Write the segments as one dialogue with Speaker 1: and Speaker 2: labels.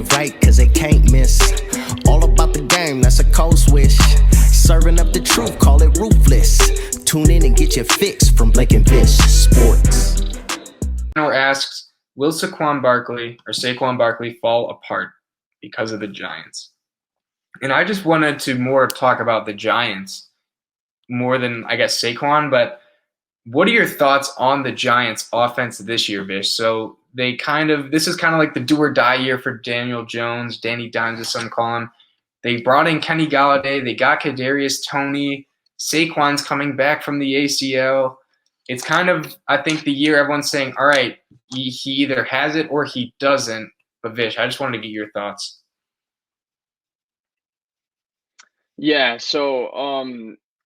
Speaker 1: play right, cause they can't miss. All about the game, that's a cold switch. Serving up the truth, call it ruthless. Tune in and get your fix from Blake and Vish Sports.
Speaker 2: Asks, will Saquon Barkley fall apart because of the Giants? And I just wanted to more talk about the Giants more than, I guess, Saquon. But what are your thoughts on the Giants' offense this year, Vish? So this is kind of like the do or die year for Daniel Jones, Danny Dimes, as some call him. They brought in Kenny Galladay. They got Kadarius Toney. Saquon's coming back from the ACL. It's kind of, I think, the year everyone's saying, all right, he either has it or he doesn't. But Vish, I just wanted to get your thoughts.
Speaker 3: Yeah, so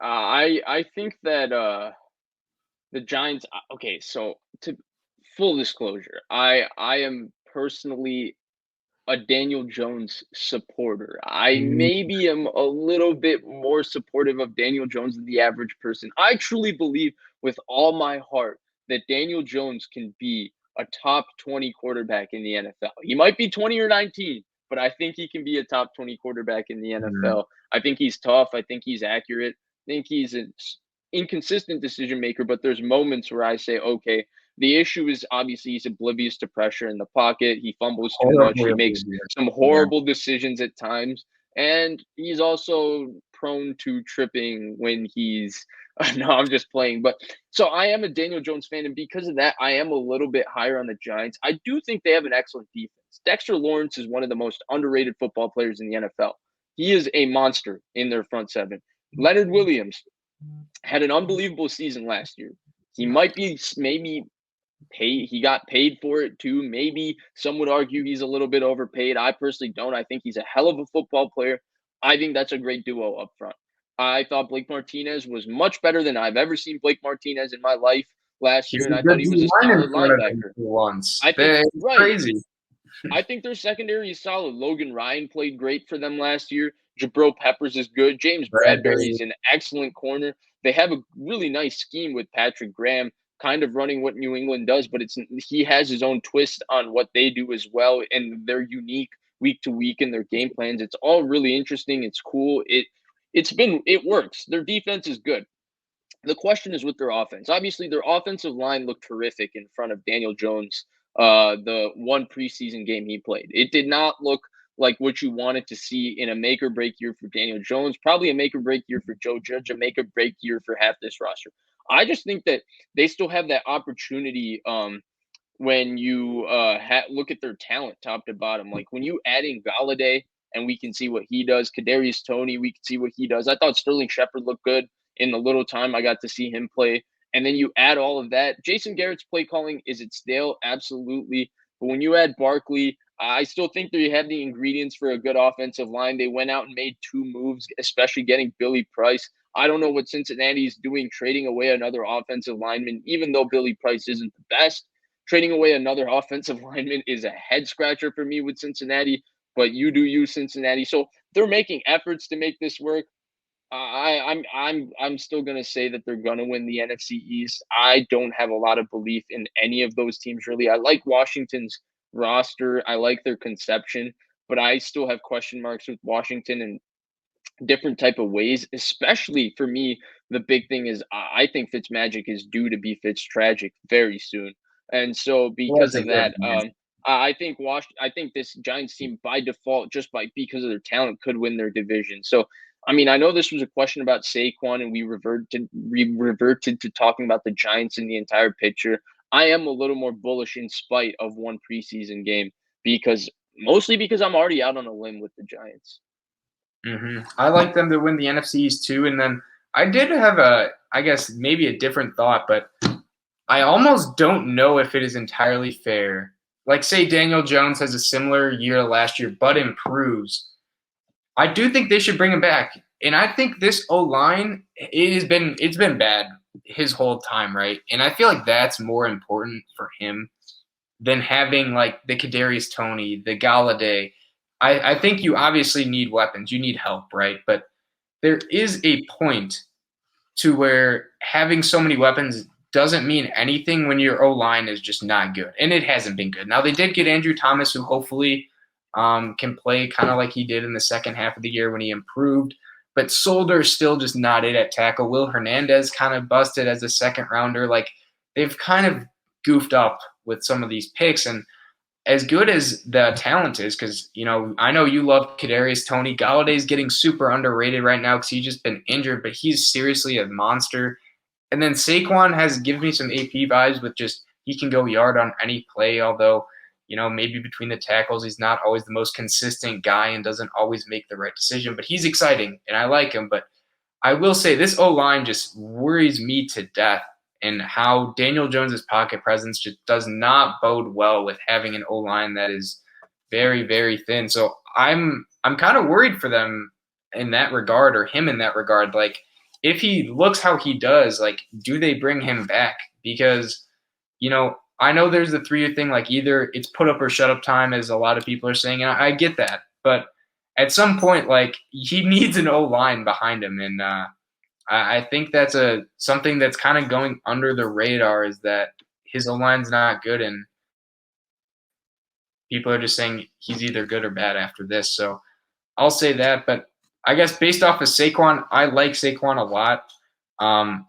Speaker 3: I think that the Giants. Okay, so to full disclosure, I am personally a Daniel Jones supporter. I maybe am a little bit more supportive of Daniel Jones than the average person. I truly believe with all my heart that Daniel Jones can be a top 20 quarterback in the NFL. He might be 20 or 19, but I think he can be a top 20 quarterback in the NFL. I think he's tough. I think he's accurate. I think he's an inconsistent decision maker, but there's moments where I say, okay, the issue is obviously he's oblivious to pressure in the pocket. He fumbles too much. He makes some horrible decisions at times. And he's also prone to tripping when he's – no, I'm just playing. But so I am a Daniel Jones fan, and because of that, I am a little bit higher on the Giants. I do think they have an excellent defense. Dexter Lawrence is one of the most underrated football players in the NFL. He is a monster in their front seven. Leonard Williams had an unbelievable season last year. He might be maybe paid. He got paid for it too. Maybe some would argue he's a little bit overpaid. I personally don't. I think he's a hell of a football player. I think that's a great duo up front. I thought Blake Martinez was much better than I've ever seen Blake Martinez in my life last year, and I thought he was a solid linebacker.
Speaker 2: I think right. Crazy.
Speaker 3: I think their secondary is solid. Logan Ryan played great for them last year. Jabril Peppers is good. James Bradbury is an excellent corner. They have a really nice scheme with Patrick Graham, kind of running what New England does, but he has his own twist on what they do as well, and they're unique week to week in their game plans. It's all really interesting. It's cool. It works. Their defense is good. The question is with their offense. Obviously, their offensive line looked terrific in front of Daniel Jones. The one preseason game he played, it did not look like what you wanted to see in a make or break year for Daniel Jones, probably a make or break year for Joe Judge, a make or break year for half this roster. I just think that they still have that opportunity when you look at their talent top to bottom. Like when you add in Galladay and we can see what he does, Kadarius Toney, we can see what he does. I thought Sterling Shepard looked good in the little time I got to see him play. And then you add all of that. Jason Garrett's play calling, is it stale? Absolutely. But when you add Barkley, I still think they have the ingredients for a good offensive line. They went out and made 2 moves, especially getting Billy Price. I don't know what Cincinnati is doing, trading away another offensive lineman, even though Billy Price isn't the best. Trading away another offensive lineman is a head scratcher for me with Cincinnati, but you do use Cincinnati. So they're making efforts to make this work. I'm still gonna say that they're gonna win the NFC East. I don't have a lot of belief in any of those teams really. I like Washington's roster. I like their conception, but I still have question marks with Washington in different type of ways. Especially for me, the big thing is I think Fitzmagic is due to be Fitztragic very soon, and so because of that, I think this Giants team by default, because of their talent, could win their division. So. I mean, I know this was a question about Saquon, and we reverted to talking about the Giants in the entire picture. I am a little more bullish in spite of one preseason game mostly because I'm already out on a limb with the Giants.
Speaker 2: I like them to win the NFC East too, and then I did have I guess maybe a different thought, but I almost don't know if it is entirely fair. Like, say Daniel Jones has a similar year last year, but improves. I do think they should bring him back. And I think this O-line, it's been bad his whole time, right? And I feel like that's more important for him than having like the Kadarius Toney, the Galladay. I think you obviously need weapons. You need help, right? But there is a point to where having so many weapons doesn't mean anything when your O-line is just not good. And it hasn't been good. Now, they did get Andrew Thomas, who hopefully can play kind of like he did in the second half of the year when he improved. But Solder's still just not it at tackle. Will Hernandez kind of busted as a second rounder. Like, they've kind of goofed up with some of these picks. And as good as the talent is, because, I know you love Kadarius Toney. Galladay's getting super underrated right now because he's just been injured, but he's seriously a monster. And then Saquon has given me some AP vibes with just he can go yard on any play, although, maybe between the tackles, he's not always the most consistent guy and doesn't always make the right decision. But he's exciting, and I like him. But I will say this O-line just worries me to death, and how Daniel Jones's pocket presence just does not bode well with having an O-line that is very, very thin. So I'm kind of worried for them in that regard, or him in that regard. Like, if he looks how he does, like, do they bring him back? Because, I know there's the 3-year thing, like either it's put up or shut up time, as a lot of people are saying, and I get that. But at some point, like, he needs an O-line behind him, and I think that's something that's kind of going under the radar, is that his O-line's not good, and people are just saying he's either good or bad after this. So I'll say that. But I guess based off of Saquon, I like Saquon a lot.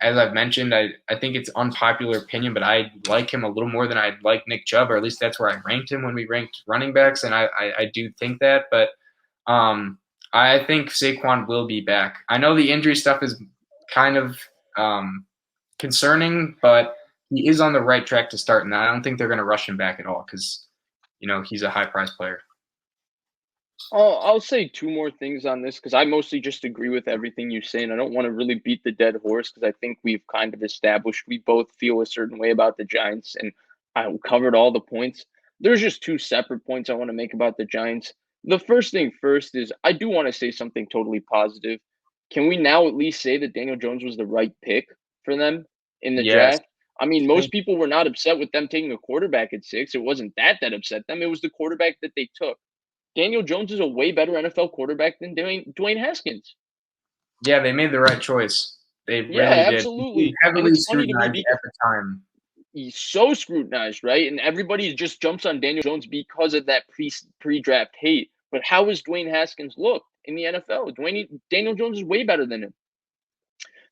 Speaker 2: As I've mentioned, I think it's unpopular opinion, but I like him a little more than I'd like Nick Chubb, or at least that's where I ranked him when we ranked running backs, and I do think that. But I think Saquon will be back. I know the injury stuff is kind of concerning, but he is on the right track to start, and I don't think they're going to rush him back at all because, he's a high-priced player.
Speaker 3: I'll say 2 more things on this because I mostly just agree with everything you say, and I don't want to really beat the dead horse because I think we've kind of established we both feel a certain way about the Giants, and I covered all the points. There's just 2 separate points I want to make about the Giants. The first thing first is I do want to say something totally positive. Can we now at least say that Daniel Jones was the right pick for them in the
Speaker 2: Yes.
Speaker 3: draft? I mean, most people were not upset with them taking a quarterback at 6. It wasn't that upset them. It was the quarterback that they took. Daniel Jones is a way better NFL quarterback than Dwayne Haskins.
Speaker 2: Yeah, they made the right choice. They
Speaker 3: Yeah,
Speaker 2: really did.
Speaker 3: absolutely.
Speaker 2: Heavily
Speaker 3: And it's funny to me
Speaker 2: scrutinized
Speaker 3: because
Speaker 2: at the time.
Speaker 3: he's so scrutinized, right? And everybody just jumps on Daniel Jones because of that pre-draft hate. But how has Dwayne Haskins looked in the NFL? Daniel Jones is way better than him.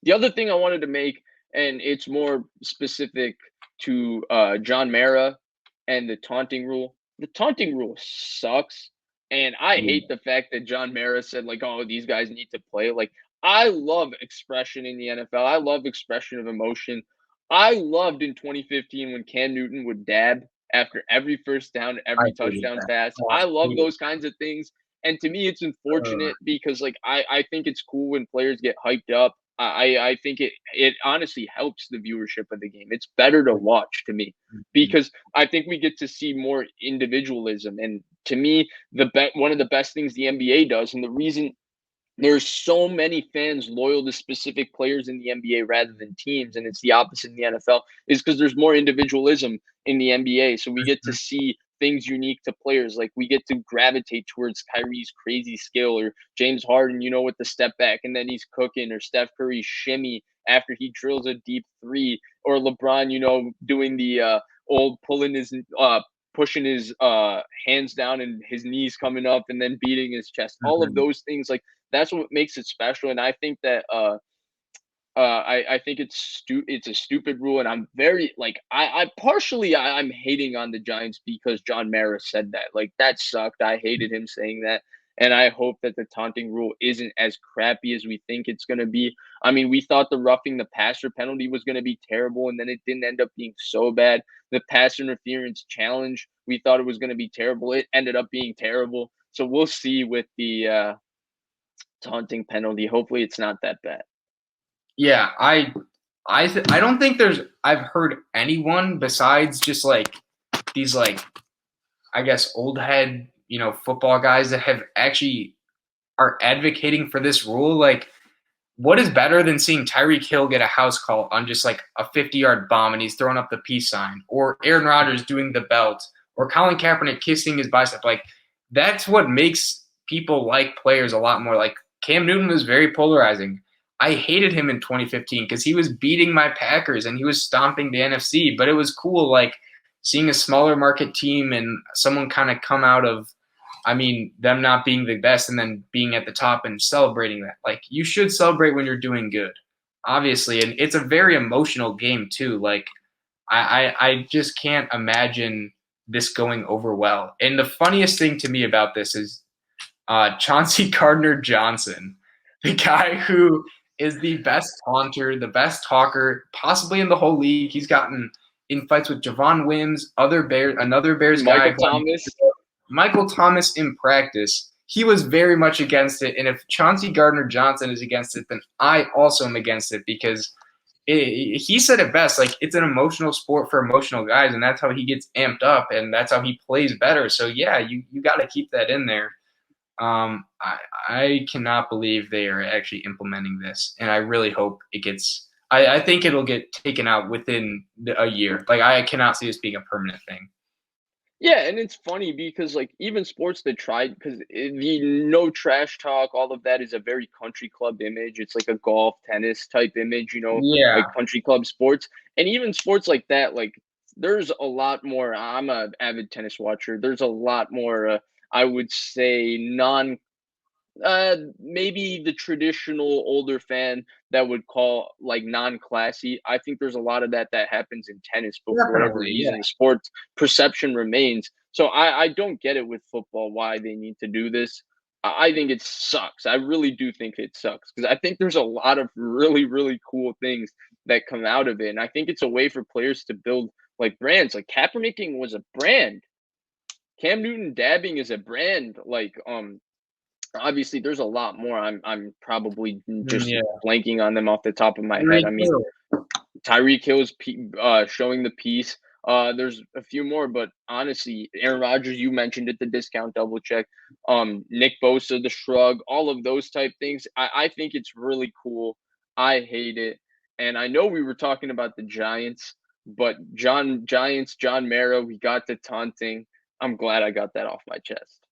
Speaker 3: The other thing I wanted to make, and it's more specific to John Mara and the taunting rule. The taunting rule sucks. And I hate the fact that John Mara said, like, oh, these guys need to play. Like, I love expression in the NFL. I love expression of emotion. I loved in 2015 when Cam Newton would dab after every first down, every touchdown pass. I love those kinds of things. And to me, it's unfortunate because, like, I think it's cool when players get hyped up. I think it honestly helps the viewership of the game. It's better to watch to me because I think we get to see more individualism. And to me, one of the best things the NBA does, and the reason there's so many fans loyal to specific players in the NBA rather than teams, and it's the opposite in the NFL, is because there's more individualism in the NBA. So we get to see things unique to players. Like we get to gravitate towards Kyrie's crazy skill, or James Harden, with the step back and then he's cooking, or Steph Curry's shimmy after he drills a deep 3, or LeBron, doing the old pulling his pushing his hands down and his knees coming up and then beating his chest. All of those things, like, that's what makes it special. And I think that I think it's a stupid rule, and I'm very I'm hating on the Giants because John Mara said that. Like, that sucked. I hated him saying that. And I hope that the taunting rule isn't as crappy as we think it's going to be. I mean, we thought the roughing the passer penalty was going to be terrible, and then it didn't end up being so bad. The pass interference challenge, we thought it was going to be terrible. It ended up being terrible. So we'll see with the taunting penalty. Hopefully it's not that bad.
Speaker 2: Yeah, I don't think I've heard anyone besides just like these, like, I guess old head, football guys that have actually are advocating for this rule. Like, what is better than seeing Tyreek Hill get a house call on just like a 50-yard bomb and he's throwing up the peace sign, or Aaron Rodgers doing the belt, or Colin Kaepernick kissing his bicep? Like, that's what makes people like players a lot more. Like, Cam Newton was very polarizing. I hated him in 2015 because he was beating my Packers and he was stomping the NFC. But it was cool, like, seeing a smaller market team and someone kind of come out of I mean, them not being the best and then being at the top and celebrating that. Like, you should celebrate when you're doing good, obviously. And it's a very emotional game, too. Like, I just can't imagine this going over well. And the funniest thing to me about this is Chauncey Gardner-Johnson, the guy who is the best taunter, the best talker, possibly in the whole league. He's gotten in fights with Javon Wims, another Bears
Speaker 3: Michael
Speaker 2: guy.
Speaker 3: Thomas.
Speaker 2: Michael Thomas in practice, he was very much against it. And if Chauncey Gardner-Johnson is against it, then I also am against it because he said it best. Like, it's an emotional sport for emotional guys, and that's how he gets amped up, and that's how he plays better. So, yeah, you got to keep that in there. I cannot believe they are actually implementing this, and I really hope it gets – I think it'll get taken out within a year. Like, I cannot see this being a permanent thing.
Speaker 3: Yeah, and it's funny because like even sports that tried because the no trash talk, all of that is a very country club image. It's like a golf, tennis type image,
Speaker 2: Yeah.
Speaker 3: like country club sports, and even sports like that. Like there's a lot more. I'm a avid tennis watcher. There's a lot more. I would say maybe the traditional older fan that would call like non-classy. I think there's a lot of that happens in tennis, but for whatever
Speaker 2: Definitely,
Speaker 3: reason,
Speaker 2: yeah.
Speaker 3: the sports perception remains. So I don't get it with football why they need to do this. I think it sucks. I really do think it sucks because I think there's a lot of really, really cool things that come out of it. And I think it's a way for players to build like brands. Like Kaepernicking was a brand. Cam Newton dabbing is a brand. Like obviously there's a lot more. I'm probably just
Speaker 2: Yeah.
Speaker 3: blanking on them off the top of my head. I mean, Tyreek Hill's showing the piece. There's a few more, but honestly, Aaron Rodgers, you mentioned it, the discount double check. Nick Bosa, the shrug, all of those type things. I think it's really cool. I hate it, and I know we were talking about the Giants, but John Marrow, he got the taunting. I'm glad I got that off my chest.